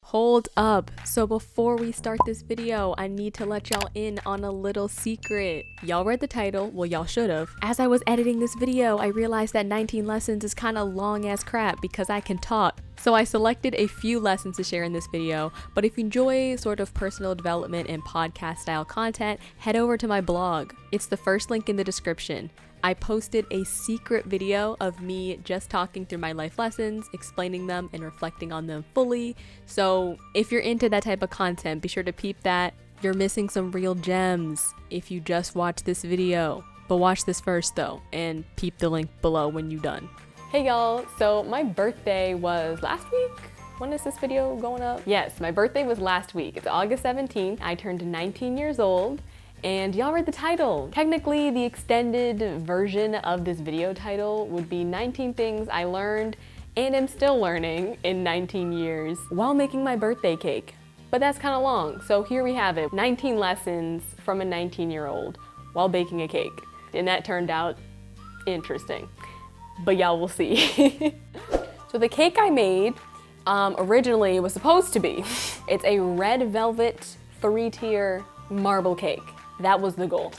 Hold up. So before we start this video, I need to let y'all in on a little secret. Y'all read the title, well y'all should've. As I was editing this video, I realized that 19 lessons is kinda long ass crap because I can talk. So I selected a few lessons to share in this video, but if you enjoy sort of personal development and podcast style content, head over to my blog. It's the first link in the description. I posted a secret video of me just talking through my life lessons, explaining them and reflecting on them fully. So if you're into that type of content, be sure to peep that. You're missing some real gems if you just watch this video. But watch this first though, and peep the link below when you're done. Hey y'all, so my birthday was last week? When is this video going up? Yes, my birthday was last week. It's August 17th. I turned 19 years old. And y'all read the title. Technically, the extended version of this video title would be 19 things I learned and am still learning in 19 years while making my birthday cake. But that's kind of long, so here we have it. 19 lessons from a 19-year-old while baking a cake. And that turned out interesting. But y'all will see. So the cake I made originally was supposed to be, it's a red velvet 3-tier marble cake. That was the goal.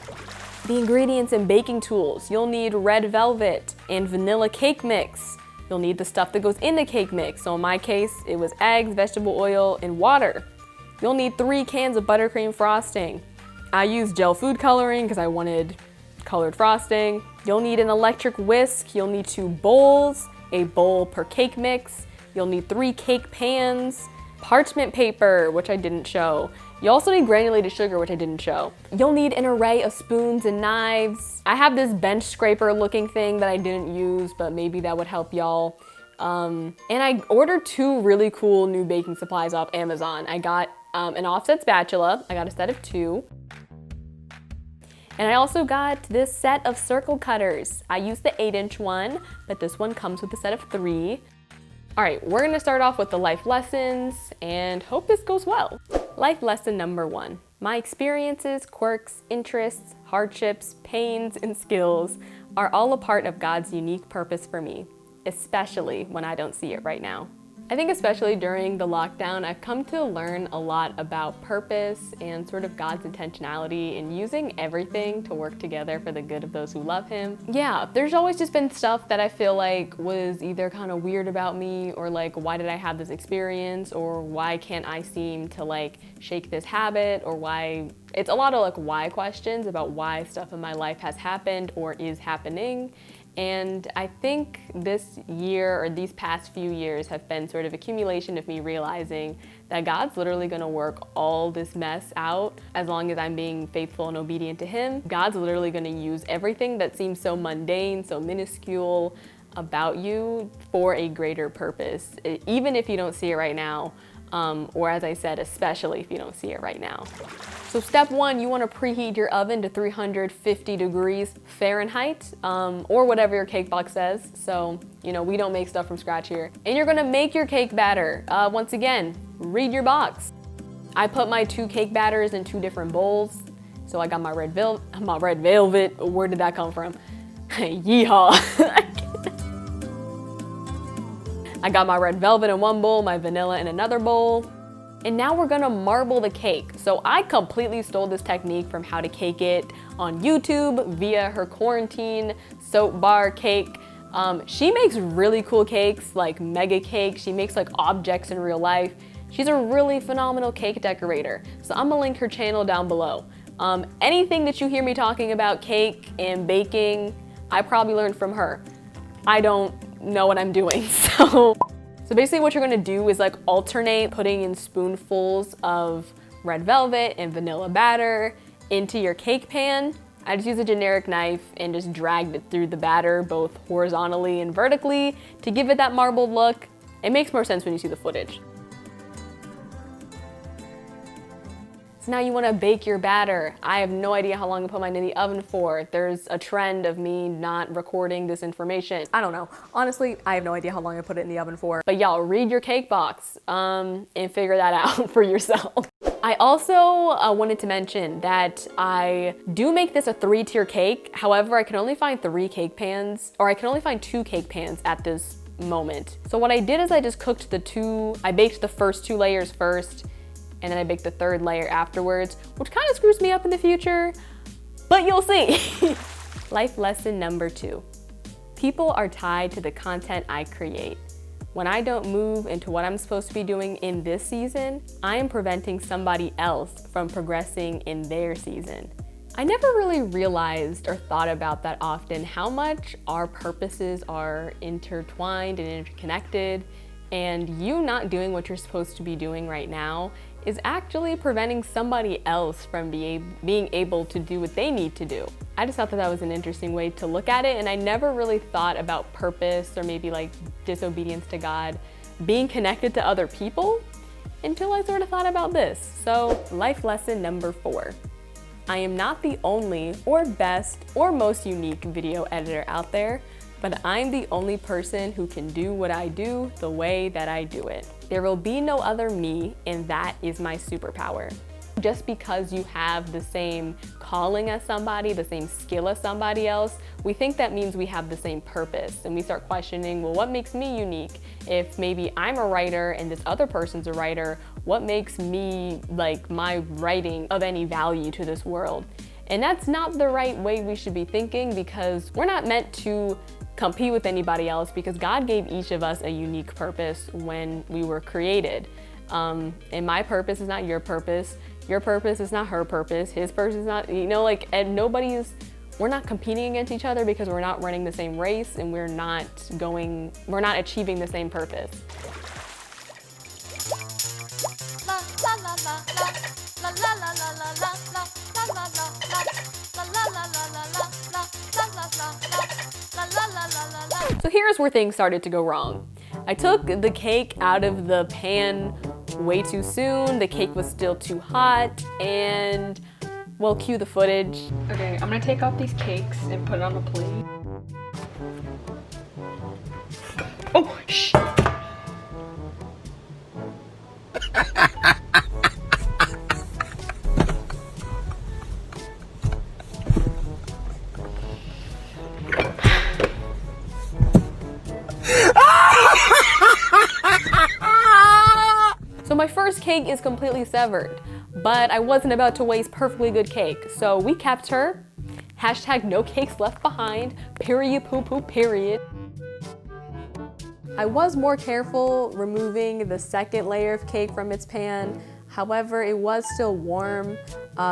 The ingredients and baking tools. You'll need red velvet and vanilla cake mix. You'll need the stuff that goes in the cake mix. So in my case, it was eggs, vegetable oil, and water. You'll need 3 cans of buttercream frosting. I used gel food coloring because I wanted colored frosting. You'll need an electric whisk. You'll need 2 bowls, a bowl per cake mix. You'll need 3 cake pans, parchment paper, which I didn't show. You also need granulated sugar, which I didn't show. You'll need an array of spoons and knives. I have this bench scraper looking thing that I didn't use, but maybe that would help y'all. And I ordered 2 really cool new baking supplies off Amazon. I got an offset spatula. I got a set of 2. And I also got this set of circle cutters. I used the 8-inch one, but this one comes with a set of 3. All right, we're gonna start off with the life lessons and hope this goes well. Life lesson number 1. My experiences, quirks, interests, hardships, pains, and skills are all a part of God's unique purpose for me, especially when I don't see it right now. I think especially during the lockdown, I've come to learn a lot about purpose and sort of God's intentionality in using everything to work together for the good of those who love Him. Yeah, there's always just been stuff that I feel like was either kind of weird about me or like, why did I have this experience, or why can't I seem to like shake this habit, or why, it's a lot of like why questions about why stuff in my life has happened or is happening. And I think this year or these past few years have been sort of accumulation of me realizing that God's literally gonna work all this mess out as long as I'm being faithful and obedient to Him. God's literally gonna use everything that seems so mundane, so minuscule about you for a greater purpose, even if you don't see it right now, or as I said, especially if you don't see it right now. So step 1, you want to preheat your oven to 350 degrees Fahrenheit, or whatever your cake box says. So, you know, we don't make stuff from scratch here. And you're gonna make your cake batter. Once again, read your box. I put my 2 cake batters in 2 different bowls. So I got my red velvet, where did that come from? Yeehaw. I got my red velvet in one bowl, my vanilla in another bowl. And now we're gonna marble the cake. So I completely stole this technique from How to Cake It on YouTube via her quarantine soap bar cake. She makes really cool cakes, like mega cakes. She makes like objects in real life. She's a really phenomenal cake decorator. So I'm gonna link her channel down below. Anything that you hear me talking about cake and baking, I probably learned from her. I don't know what I'm doing, So basically what you're gonna do is like alternate putting in spoonfuls of red velvet and vanilla batter into your cake pan. I just use a generic knife and just dragged it through the batter both horizontally and vertically to give it that marbled look. It makes more sense when you see the footage. So now you wanna bake your batter. I have no idea how long to put mine in the oven for. There's a trend of me not recording this information. I don't know. Honestly, I have no idea how long I put it in the oven for. But y'all, read your cake box and figure that out for yourself. I also wanted to mention that I do make this a 3-tier cake. However, I can only find 3 cake pans, or I can only find 2 cake pans at this moment. So what I did is I just I baked the first 2 layers first, and then I baked the 3rd layer afterwards, which kind of screws me up in the future, but you'll see. Life lesson number 2. People are tied to the content I create. When I don't move into what I'm supposed to be doing in this season, I am preventing somebody else from progressing in their season. I never really realized or thought about that often how much our purposes are intertwined and interconnected, and you not doing what you're supposed to be doing right now is actually preventing somebody else from being able to do what they need to do. I just thought that was an interesting way to look at it, and I never really thought about purpose or maybe like disobedience to God being connected to other people until I sort of thought about this. So, life lesson number 4. I am not the only or best or most unique video editor out there, but I'm the only person who can do what I do the way that I do it. There will be no other me, and that is my superpower. Just because you have the same calling as somebody, the same skill as somebody else, we think that means we have the same purpose, and we start questioning, well, what makes me unique? If maybe I'm a writer and this other person's a writer, what makes me, like, my writing of any value to this world? And that's not the right way we should be thinking, because we're not meant to compete with anybody else, because God gave each of us a unique purpose when we were created. And my purpose is not your purpose is not her purpose, his purpose is not, and we're not competing against each other because we're not running the same race, and we're not achieving the same purpose. So here's where things started to go wrong. I took the cake out of the pan way too soon, the cake was still too hot, and, well, cue the footage. Okay, I'm gonna take off these cakes and put it on a plate. Oh, shh! So my first cake is completely severed, but I wasn't about to waste perfectly good cake, so we kept her. Hashtag no cakes left behind, period, poo poo, period. I was more careful removing the 2nd layer of cake from its pan. However, it was still warm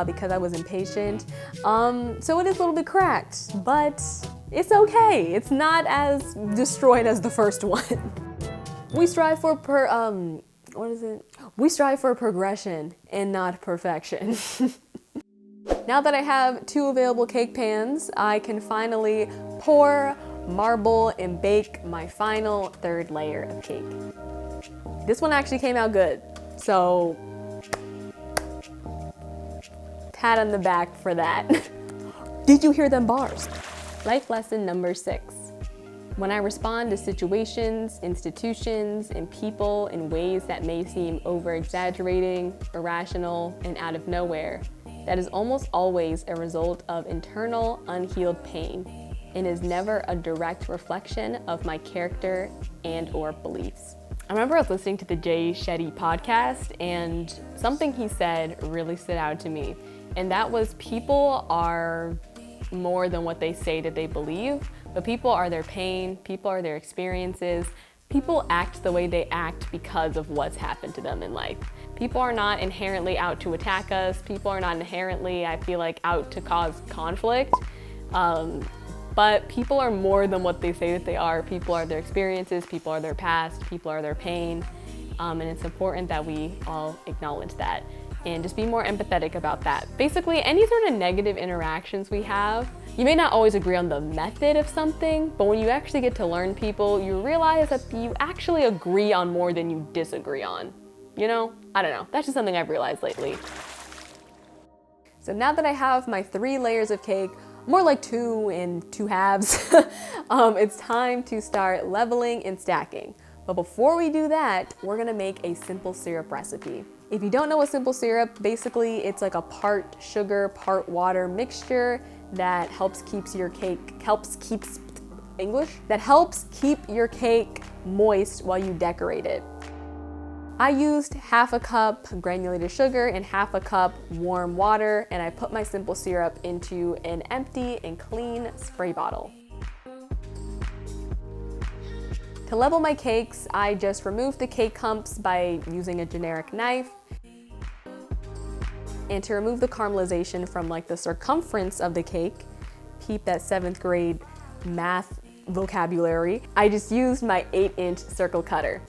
because I was impatient. So it is a little bit cracked, but it's okay. It's not as destroyed as the first one. We strive for progression and not perfection. Now that I have 2 available cake pans, I can finally pour, marble, and bake my final 3rd layer of cake. This one actually came out good, so pat on the back for that. Did you hear them bars? Life lesson number 6. When I respond to situations, institutions, and people in ways that may seem over-exaggerating, irrational, and out of nowhere, that is almost always a result of internal, unhealed pain, and is never a direct reflection of my character and/or beliefs. I remember I was listening to the Jay Shetty podcast, and something he said really stood out to me, and that was people are more than what they say that they believe, but people are their pain, people are their experiences, people act the way they act because of what's happened to them in life. People are not inherently out to attack us, people are not inherently, I feel like, out to cause conflict, but people are more than what they say that they are. People are their experiences, people are their past, people are their pain, and it's important that we all acknowledge that and just be more empathetic about that. Basically, any sort of negative interactions we have, you may not always agree on the method of something, but when you actually get to learn people, you realize that you actually agree on more than you disagree on. You know? I don't know. That's just something I've realized lately. So now that I have my 3 layers of cake, more like 2 and 2 halves, it's time to start leveling and stacking. But before we do that, we're gonna make a simple syrup recipe. If you don't know a simple syrup, basically it's like a part sugar, part water mixture that helps keeps your cake, English, that helps keep your cake moist while you decorate it. I used half a cup granulated sugar and half a cup warm water, and I put my simple syrup into an empty and clean spray bottle. To level my cakes, I just removed the cake humps by using a generic knife. And to remove the caramelization from like the circumference of the cake, peep that 7th grade math vocabulary, I just used my 8-inch circle cutter.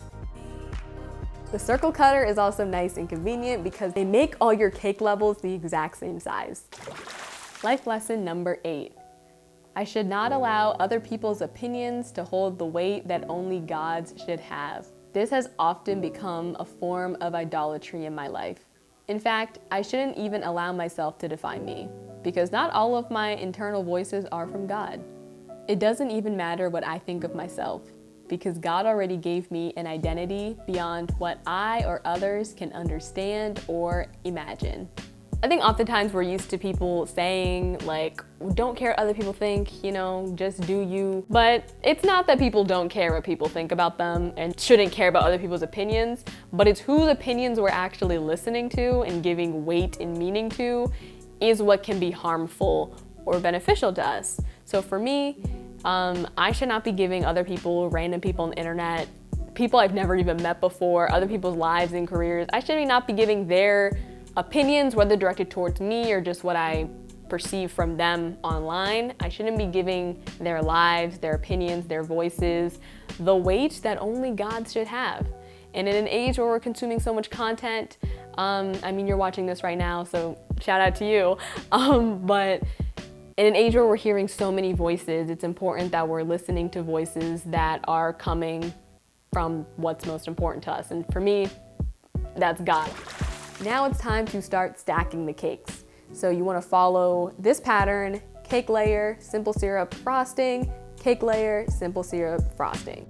The circle cutter is also nice and convenient because they make all your cake levels the exact same size. Life lesson number 8. I should not allow other people's opinions to hold the weight that only God's should have. This has often become a form of idolatry in my life. In fact, I shouldn't even allow myself to define me, because not all of my internal voices are from God. It doesn't even matter what I think of myself, because God already gave me an identity beyond what I or others can understand or imagine. I think oftentimes we're used to people saying like, don't care what other people think, you know, just do you. But it's not that people don't care what people think about them and shouldn't care about other people's opinions, but it's whose opinions we're actually listening to and giving weight and meaning to is what can be harmful or beneficial to us. So for me, I should not be giving other people, random people on the internet, people I've never even met before, other people's lives and careers, I should not be giving their opinions, whether directed towards me or just what I perceive from them online. I shouldn't be giving their lives, their opinions, their voices, the weight that only God should have. And in an age where we're consuming so much content, I mean, you're watching this right now, so shout out to you. But in an age where we're hearing so many voices, it's important that we're listening to voices that are coming from what's most important to us. And for me, that's God. Now it's time to start stacking the cakes. So you want to follow this pattern: cake layer, simple syrup, frosting, cake layer, simple syrup, frosting.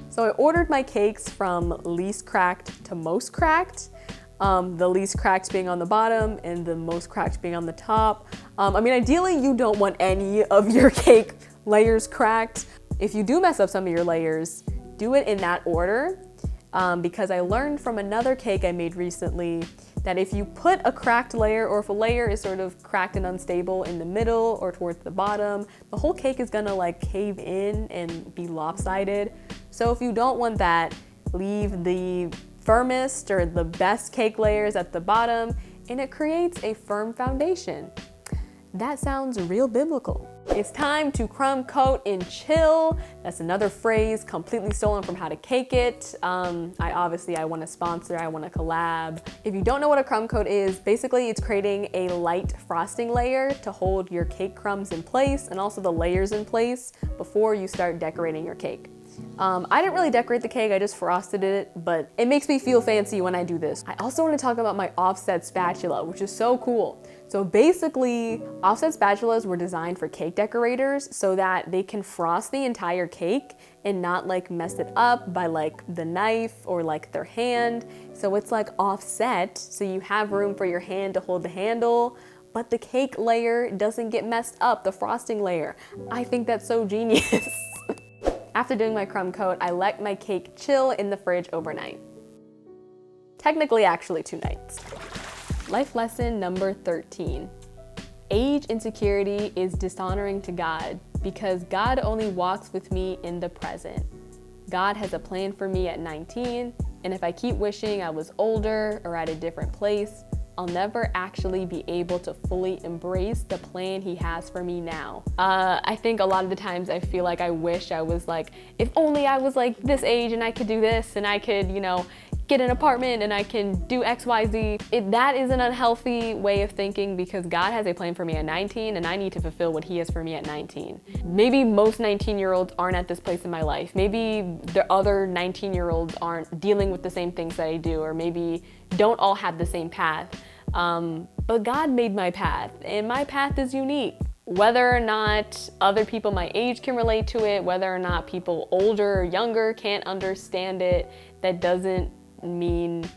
So I ordered my cakes from least cracked to most cracked. The least cracked being on the bottom and the most cracked being on the top. I mean, ideally you don't want any of your cake layers cracked. If you do mess up some of your layers, do it in that order. Because I learned from another cake I made recently that if you put a cracked layer, or if a layer is sort of cracked and unstable in the middle or towards the bottom, the whole cake is gonna like cave in and be lopsided. So if you don't want that, leave the firmest or the best cake layers at the bottom, and it creates a firm foundation. That sounds real biblical. It's time to crumb coat and chill. That's another phrase completely stolen from How to Cake It. I want to sponsor, I want to collab. If you don't know what a crumb coat is, basically it's creating a light frosting layer to hold your cake crumbs in place and also the layers in place before you start decorating your cake. I didn't really decorate the cake, I just frosted it, but it makes me feel fancy when I do this. I also want to talk about my offset spatula, which is so cool. So basically, offset spatulas were designed for cake decorators so that they can frost the entire cake and not like mess it up by like the knife or like their hand. So it's like offset, so you have room for your hand to hold the handle, but the cake layer doesn't get messed up, the frosting layer. I think that's so genius. After doing my crumb coat, I let my cake chill in the fridge overnight. Technically, actually 2 nights. Life lesson number 13. Age insecurity is dishonoring to God because God only walks with me in the present. God has a plan for me at 19, and if I keep wishing I was older or at a different place, I'll never actually be able to fully embrace the plan He has for me now. I think a lot of the times I feel like I wish I was like, if only I was like this age and I could do this and I could, you know, get an apartment and I can do X, Y, Z. That is an unhealthy way of thinking because God has a plan for me at 19 and I need to fulfill what He has for me at 19. Maybe most 19-year-olds aren't at this place in my life. Maybe the other 19-year-olds aren't dealing with the same things that I do, or maybe don't all have the same path. But God made my path, and my path is unique. Whether or not other people my age can relate to it, whether or not people older or younger can't understand it, that doesn't mean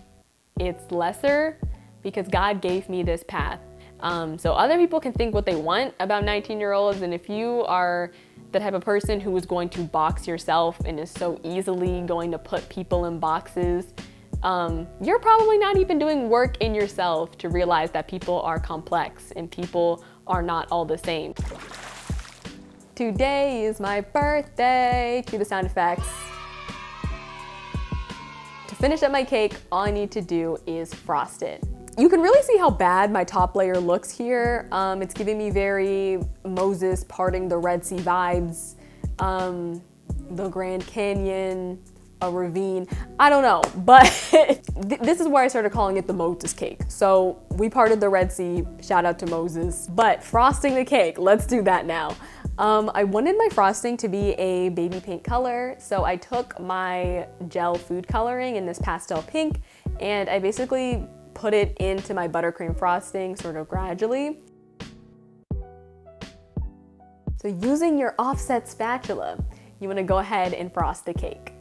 it's lesser, because God gave me this path. So other people can think what they want about 19-year-olds, and if you are the type of person who is going to box yourself and is so easily going to put people in boxes, you're probably not even doing work in yourself to realize that people are complex and people are not all the same. Today is my birthday. Cue the sound effects. To finish up my cake, all I need to do is frost it. You can really see how bad my top layer looks here. It's giving me very Moses parting the Red Sea vibes, the Grand Canyon, a ravine. I don't know, but this is where I started calling it the Moses cake. So we parted the Red Sea, shout out to Moses. But frosting the cake, let's do that now. I wanted my frosting to be a baby pink color, so I took my gel food coloring in this pastel pink, and I basically put it into my buttercream frosting sort of gradually. So using your offset spatula, you want to go ahead and frost the cake.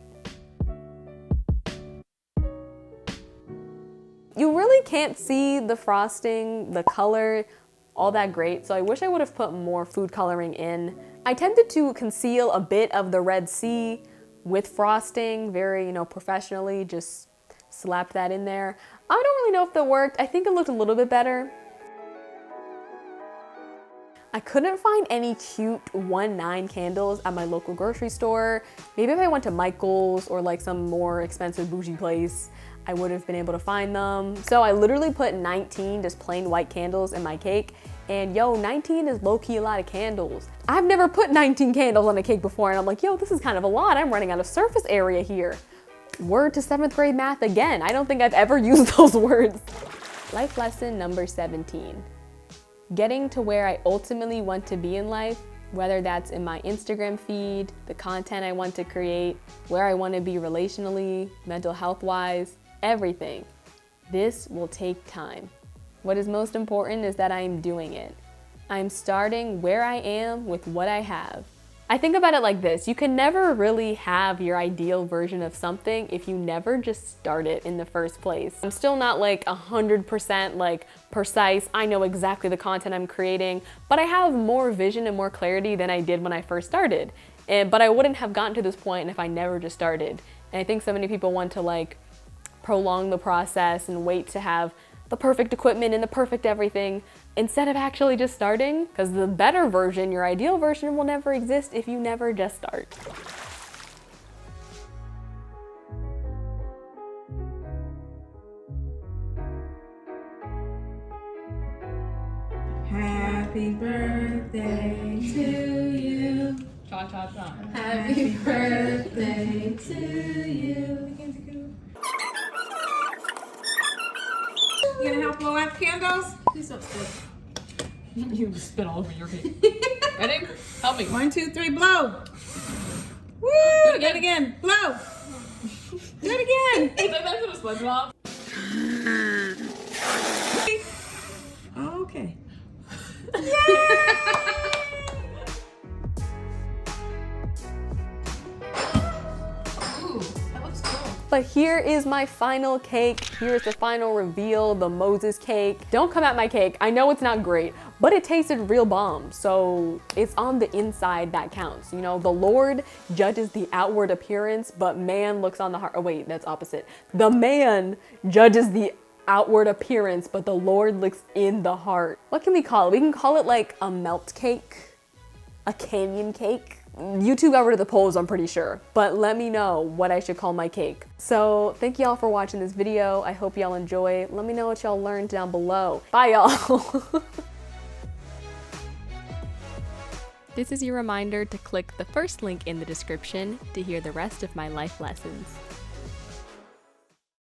You really can't see the frosting, the color, all that great, so I wish I would have put more food coloring in. I tended to conceal a bit of the Red Sea with frosting, very, professionally, just slapped that in there. I don't really know if that worked. I think it looked a little bit better. I couldn't find any cute 1.9 candles at my local grocery store. Maybe if I went to Michael's or like some more expensive bougie place, I would have been able to find them. So I literally put 19 just plain white candles in my cake. And yo, 19 is low-key a lot of candles. I've never put 19 candles on a cake before, and I'm like, yo, this is kind of a lot. I'm running out of surface area here. Word to 7th grade math again. I don't think I've ever used those words. Life lesson number 17. Getting to where I ultimately want to be in life, whether that's in my Instagram feed, the content I want to create, where I want to be relationally, mental health-wise, everything. This will take time. What is most important is that I am doing it. I'm starting where I am with what I have. I think about it like this: you can never really have your ideal version of something if you never just start it in the first place. I'm still not like 100% like precise. I know exactly the content I'm creating, but I have more vision and more clarity than I did when I first started. But I wouldn't have gotten to this point if I never just started. And I think so many people want to like prolong the process and wait to have the perfect equipment and the perfect everything instead of actually just starting, because the better version, your ideal version, will never exist if you never just start. Happy birthday to you. Cha cha cha. Happy birthday to you. You gonna help blow out the candles? Please don't spit. You spit all over your cake. Ready? Help me. 1, 2, 3, blow. Woo! Do it again. Blow. Do it again. That's what a SpongeBob. Okay. Ooh, that looks cool. But here is my final cake. Here's the final reveal, the Moses cake. Don't come at my cake. I know it's not great, but it tasted real bomb. So it's on the inside that counts. The Lord judges the outward appearance, but man looks on the heart. Oh wait, that's opposite. The man judges the outward appearance, but the Lord looks in the heart. What can we call it? We can call it like a melt cake, a canyon cake. YouTube got rid of the polls, I'm pretty sure, but let me know what I should call my cake. So thank y'all for watching this video. I hope y'all enjoy. Let me know what y'all learned down below. Bye y'all. This is your reminder to click the first link in the description to hear the rest of my life lessons.